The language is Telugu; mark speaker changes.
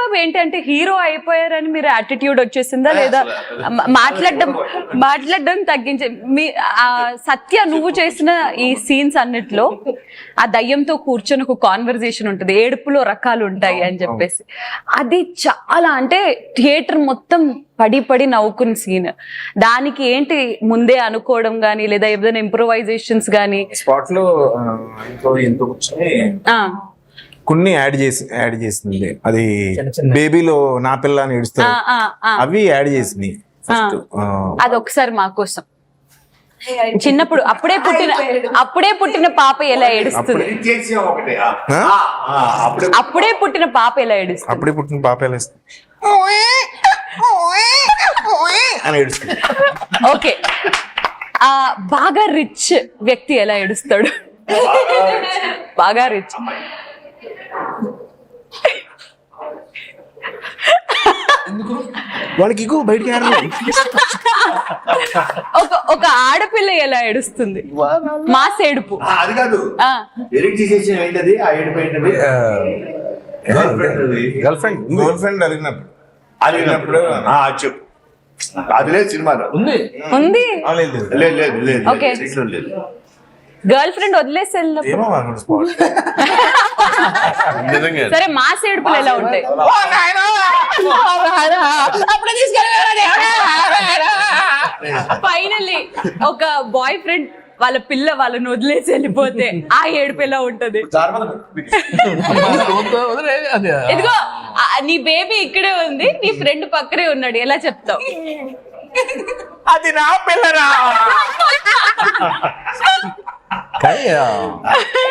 Speaker 1: బాబు ఏంటంటే హీరో అయిపోయారని మీరు యాటిట్యూడ్ వచ్చేసిందా లేదా మాట్లాడడం తగ్గించే మీ సత్య నువ్వు చేసిన ఈ సీన్స్ అన్నిట్లో ఆ దయ్యంతో కూర్చొని ఒక కాన్వర్జేషన్ ఉంటుంది, ఏడుపులో రకాలు ఉంటాయి అని చెప్పేసి, అది చాలా అంటే థియేటర్ మొత్తం పడి నవ్వుకున్న సీన్. దానికి ఏంటి ముందే అనుకోవడం గానీ లేదా ఏదైనా ఇంప్రూవైజేషన్స్ గానీ
Speaker 2: స్పాట్ లో కొన్ని యాడ్ చేసింది. అది బేబీలో నా పిల్ల అని ఏడుస్తారు, అవి యాడ్ చేసింది.
Speaker 1: అది ఒకసారి మా కోసం చిన్నప్పుడు అప్పుడే పుట్టిన పాప ఎలా ఏడుస్తుంది, అప్పుడే పుట్టిన పాప ఎలా ఏడుస్తుంది
Speaker 2: అని ఏడుస్తుంది.
Speaker 1: ఓకే, బాగా రిచ్ వ్యక్తి ఎలా ఏడుస్తాడు? బాగా రిచ్
Speaker 2: వాళ్ళకి బయటికి
Speaker 1: ఒక ఆడపిల్ల ఎలా ఏడుస్తుంది? మాస్ ఏడుపు.
Speaker 3: అది కాదు,
Speaker 2: గర్ల్ ఫ్రెండ్ అడిగినప్పుడు
Speaker 3: చెప్పు. అది లేదు సినిమాలో
Speaker 1: ఉంది.
Speaker 3: లేదు.
Speaker 1: ఓకే, గర్ల్ ఫ్రెండ్ వదిలేసి సరే, మాస్ ఏడుపులు ఎలా ఉంటాయి? ఫైనల్లీ ఒక బాయ్ ఫ్రెండ్ వాళ్ళ పిల్ల వాళ్ళని వదిలేసి వెళ్ళిపోతే ఆ ఏడుపు ఎలా ఉంటది? ఇదిగో నీ బేబీ ఇక్కడే ఉంది, నీ ఫ్రెండ్ పక్కనే ఉన్నాడు, ఎలా చెప్తావు?
Speaker 2: అది నా పిల్లరా.